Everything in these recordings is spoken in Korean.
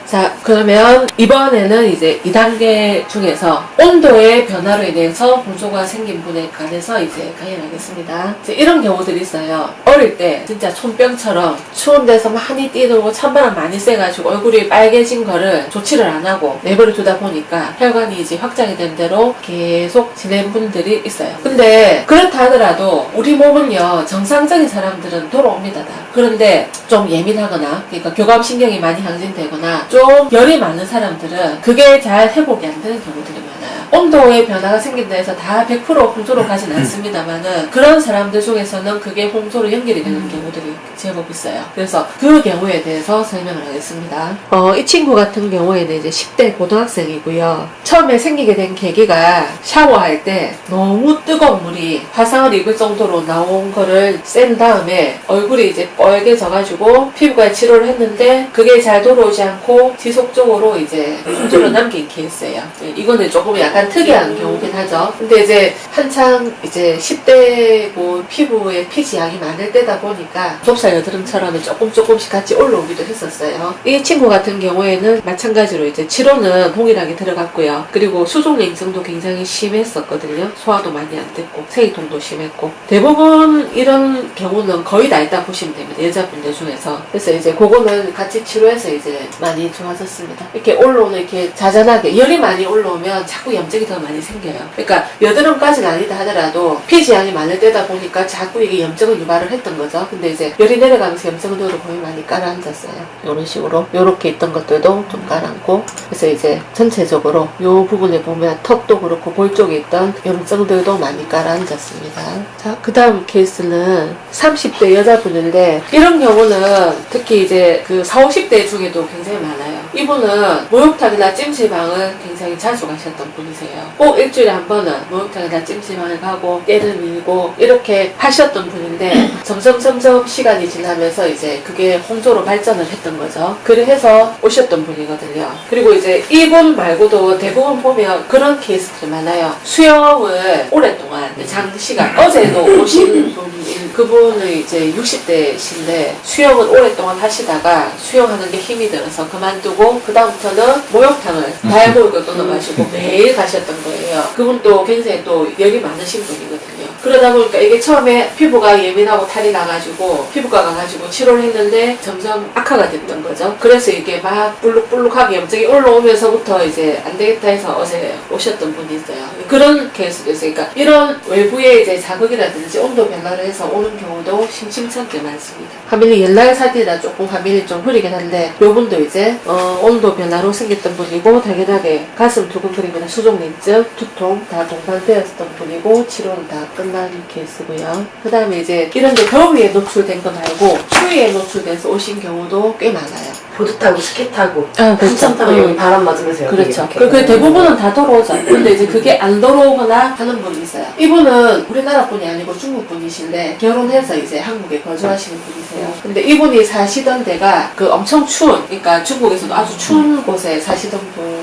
자, 그러면 이번에는 이제 2단계 중에서 온도의 변화로 인해서 홍조가 생긴 분에 관해서 이제 강의하겠습니다. 이제 이런 경우들이 있어요. 어릴 때 진짜 촌병처럼 추운 데서 많이 뛰놀고 찬바람 많이 쐬가지고 얼굴이 빨개진 거를 조치를 안 하고 내버려 두다 보니까 혈관이 이제 확장이 된 대로 계속 지낸 분들이 있어요. 근데 그렇다 하더라도 우리 몸은요, 정상적인 사람들은 돌아옵니다. 다. 그런데 좀 예민하거나, 그러니까 교감신경이 많이 항진되거나 좀 열이 많은 사람들은 그게 잘 회복이 안 되는 경우들이 많아요. 온도의 변화가 생긴다 해서 다 100% 홍조로 가진 않습니다만은 그런 사람들 속에서는 그게 홍조로 연결이 되는 경우들이 제법 있어요. 그래서 그 경우에 대해서 설명을 하겠습니다. 이 친구 같은 경우에는 이제 10대 고등학생이고요. 처음에 생기게 된 계기가 샤워할 때 너무 뜨거운 물이 화상을 입을 정도로 나온 거를 쐰 다음에 얼굴이 이제 빨개져가지고 피부과에 치료를 했는데 그게 잘 돌아오지 않고 지속적으로 이제 홍조를 남긴 케이스예요. 이거는 조금 약간 특이한 경우긴 하죠. 근데 이제 한창 이제 10대고 피부에 피지양이 많을 때다 보니까 좁쌀 여드름처럼 조금씩 같이 올라오기도 했었어요. 이 친구 같은 경우에는 마찬가지로 이제 치료는 동일하게 들어갔고요. 그리고 수족냉증도 굉장히 심했었거든요. 소화도 많이 안 됐고 생리통도 심했고 대부분 이런 경우는 거의 다 있다 보시면 됩니다. 여자분들 중에서. 그래서 이제 그거는 같이 치료해서 이제 많이 좋아졌습니다. 이렇게 올라오는 이렇게 자전하게 열이 많이 올라오면 자꾸 염증이 더 많이 생겨요. 그러니까 여드름까지는 아니다 하더라도 피지양이 많을 때다 보니까 자꾸 이게 염증을 유발을 했던 거죠. 근근데 이제 열이 내려가면서 염증도로 거의 많이 깔아앉았어요. 이런 식으로 요렇게 있던 것들도 좀 깔아앉고 그래서 이제 전체적으로 요 부분에 보면 턱도 그렇고 볼 쪽에 있던 염증들도 많이 깔아앉았습니다. 자, 그 다음 케이스는 30대 여자분인데 이런 경우는 특히 이제 그 40, 50대 중에도 굉장히 많아요. 이분은 목욕탕이나 찜질방을 굉장히 자주 가셨던 분이세요. 꼭 일주일에 한 번은 목욕탕이나 찜질방을 가고 때를 밀고 이렇게 하셨던 분인데 점점 시간이 지나면서 이제 그게 홍조로 발전을 했던 거죠. 그래서 오셨던 분이거든요. 그리고 이제 이분 말고도 대부분 보면 그런 케이스들이 많아요. 수영을 오랫동안 장시간 어제도 오신 분이 그분은 이제 60대신데 수영을 오랫동안 하시다가 수영하는 게 힘이 들어서 그만두고 그 다음부터는 목욕탕을 다이아목욕을 끊어가지고 매일 가셨던 거예요. 그분도 굉장히 또 열이 많으신 분이거든요. 그러다 보니까 이게 처음에 피부가 예민하고 탈이 나가지고 피부과 가가지고 치료를 했는데 점점 악화가 됐던 거죠. 그래서 이게 막 불룩불룩하게 염증이 올라오면서부터 이제 안 되겠다 해서 어제 오셨던 분이 있어요. 그런 케이스도 있어요. 그러니까 이런 외부의 이제 자극이라든지 온도 변화를 해서 오는 경우도 심심찮게 많습니다. 화면이 옛날 사진이라 조금 화면이 좀 흐리긴 한데 요분도 이제 온도 변화로 생겼던 분이고 당연하게 가슴 두근거림이나 수족냉증, 두통 다 동반되었던 분이고 치료는 다 끝난 케이스고요. 그 다음에 이제 이런 게 더위에 노출된 거 말고 추위에 노출돼서 오신 경우도 꽤 많아요. 보드 타고 스키 타고 그렇죠. 한참 타고 여기 바람 맞으면서 그렇죠. 그 대부분은 다 돌아오죠. 근데 이제 그게 안 돌아오거나 하는 분이 있어요. 이분은 우리나라 분이 아니고 중국 분이신데 결혼해서 이제 한국에 거주하시는 분이세요. 근데 이분이 사시던 데가 그 엄청 추운, 그러니까 중국에서도 아주 추운 곳에 사시던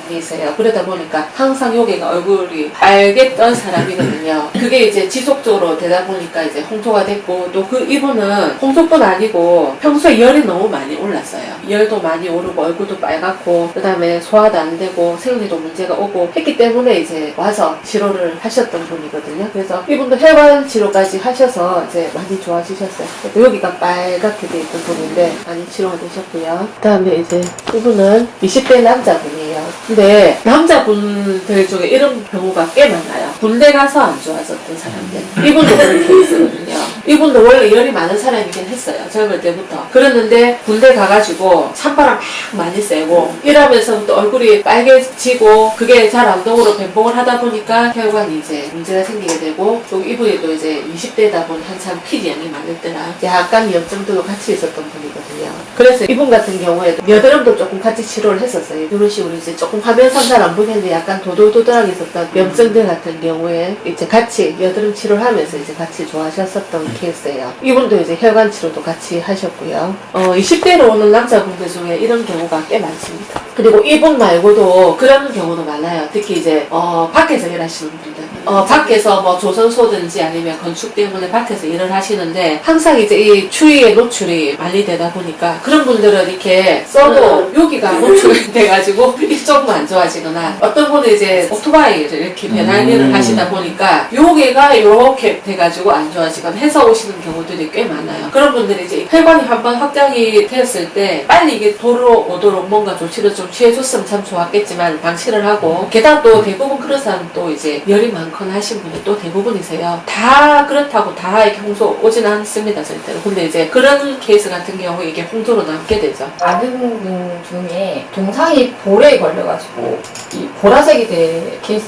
분이세요. 그러다 보니까 항상 여기가 얼굴이 빨개 떤 사람이거든요. 그게 이제 지속적으로 되다 보니까 이제 홍조가 됐고 또 그 이분은 홍조뿐 아니고 평소에 열이 너무 많이 올랐어요. 열도 많이 오르고 얼굴도 빨갛고 그 다음에 소화도 안 되고 생리도 문제가 오고 했기 때문에 이제 와서 치료를 하셨던 분이거든요. 그래서 이분도 혈관 치료까지 하셔서 이제 많이 좋아지셨어요. 여기가 빨갛게 돼 있던 분인데 많이 치료가 되셨고요. 그 다음에 이제 이분은 20대 남자분이에요. 근데 남자분들 중에 이런 경우가 꽤 많아요. 군대 가서 안 좋아졌던 사람들. 이분도 그런 케이스거든요. 이분도 원래 열이 많은 사람이긴 했어요. 젊을 때부터. 그랬는데 군대 가가지고 찬바람 막 많이 쐬고 이러면서부터 얼굴이 빨개지고 그게 잘 안 동으로 변봉을 하다 보니까 혈관이 이제 문제가 생기게 되고 또 이분이 또 이제 20대다 보니 한참 피지양이 많을 때라 약간 염증도 같이 있었던 분이거든요. 그래서 이분 같은 경우에도 여드름도 조금 같이 치료를 했었어요. 이런 식으로 이제 조금 화면상 잘 안 보이는데 약간 도돌도돌하게 있었던 염증들 같은 경우에 이제 같이 여드름 치료를 하면서 이제 같이 좋아하셨었던 케이스예요. 이분도 이제 혈관 치료도 같이 하셨고요. 20대로 오는 남자분들 중에 이런 경우가 꽤 많습니다. 그리고 이분 말고도 그런 경우도 많아요. 특히 이제 밖에서 일하시는 분들 밖에서 뭐 조선소든지 아니면 건축 때문에 밖에서 일을 하시는데 항상 이제 이 추위에 노출이 많이 되다 보니까 그런 분들은 이렇게 써도 여기가 노출이 돼가지고 이쪽만 안 좋아지거나 어떤 분은 이제 오토바이를 이렇게 배달 일을 하시다 보니까 여기가 이렇게 돼가지고 안 좋아지거나 해서 오시는 경우들이 꽤 많아요. 그런 분들이 이제 혈관이 한번 확장이 되었을 때 빨리 이게 도로 오도록 뭔가 조치를 좀 취해줬으면 참 좋았겠지만 방치를 하고 게다가 또 대부분 그런 사람 또 이제 열이 많거나 하신 분이 또 대부분이세요. 다 그렇다고 다 이렇게 홍수 오진 않습니다 절대로. 근데 이제 그런 케이스 같은 경우 이게 홍수로 남게 되죠. 아는 분 중에 동상이 볼에 걸려가지고 이 보라색이 된 케이스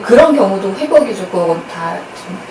그런 경우도 회복이 조금 다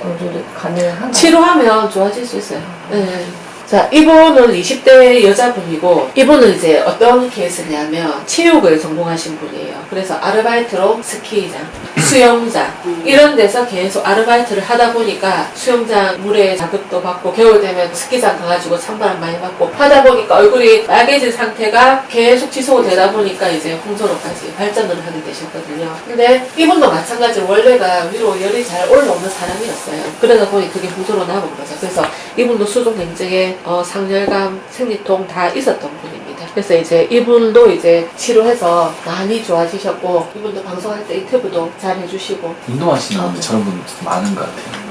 어느 정도 가능한가요? 치료하면 좋아질 수 있어요. 네. 자, 이분은 20대 여자분이고, 이분은 이제 어떤 케이스냐면, 체육을 전공하신 분이에요. 그래서 아르바이트로 스키장, 수영장, 이런 데서 계속 아르바이트를 하다 보니까, 수영장 물에 자극도 받고, 겨울 되면 스키장 가가지고 찬바람 많이 받고, 하다 보니까 얼굴이 빨개진 상태가 계속 지속이 되다 보니까 이제 홍조로까지 발전을 하게 되셨거든요. 근데 이분도 마찬가지로 원래가 위로 열이 잘 올라오는 사람이었어요. 그러다 보니 그게 홍조로 남은 거죠. 그래서 이분도 수족 냉증에 상열감, 생리통 다 있었던 분입니다. 그래서 이제 이분도 이제 치료해서 많이 좋아지셨고 이분도 방송할 때 인터뷰도 잘 해주시고 운동하시는 분들 저런 분들 많은 것 같아요.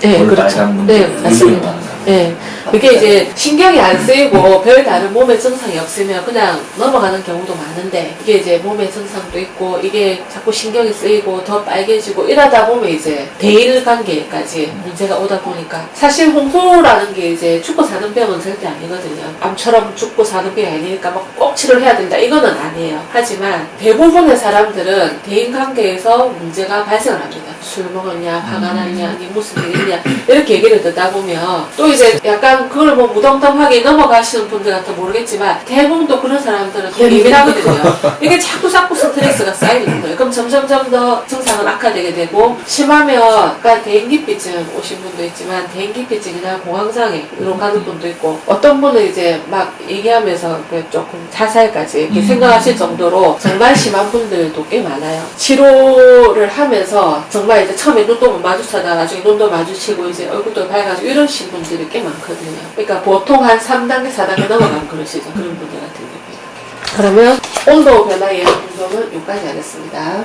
네, 볼 그렇죠. 빨간 분들 네, 은근히 맞습니다. 많은 것 같아요. 네. 그게 이제 신경이 안 쓰이고 별 다른 몸의 증상이 없으면 그냥 넘어가는 경우도 많은데 이게 이제 몸의 증상도 있고 이게 자꾸 신경이 쓰이고 더 빨개지고 이러다 보면 이제 대인 관계까지 문제가 오다 보니까 사실 홍소라는 게 이제 죽고 사는 병은 절대 아니거든요. 암처럼 죽고 사는 병이 아니니까 막 꼭 치료를 해야 된다 이거는 아니에요. 하지만 대부분의 사람들은 대인 관계에서 문제가 발생을 합니다. 술 먹었냐, 화가 났냐, 니 무슨 일 있냐 이렇게 얘기를 듣다 보면 또 이제 약간 그걸 뭐 무덤덤하게 넘어가시는 분들 같아 모르겠지만 대부분 또 그런 사람들은 또 예민하거든요. 이게 자꾸 스트레스가 쌓이는 거예요. 그럼 점점점 더 증상은 악화되게 되고 심하면 약간 대인기피증 오신 분도 있지만 대인기피증이나 공황장애 이런 가는 분도 있고 어떤 분은 이제 막 얘기하면서 조금 자살까지 이렇게 생각하실 정도로 정말 심한 분들도 꽤 많아요. 치료를 하면서 정말 이제 처음에 눈도 못 마주치다가 나중에 눈도 마주치고 이제 얼굴도 밝아지고 이러신 분들이 꽤 많거든요. 그러니까 보통 한 3단계, 4단계 넘어가면 그러시죠. 그런 분들 같은 경우에. 그러면 온도 변화 예방 운동은 여기까지 하겠습니다.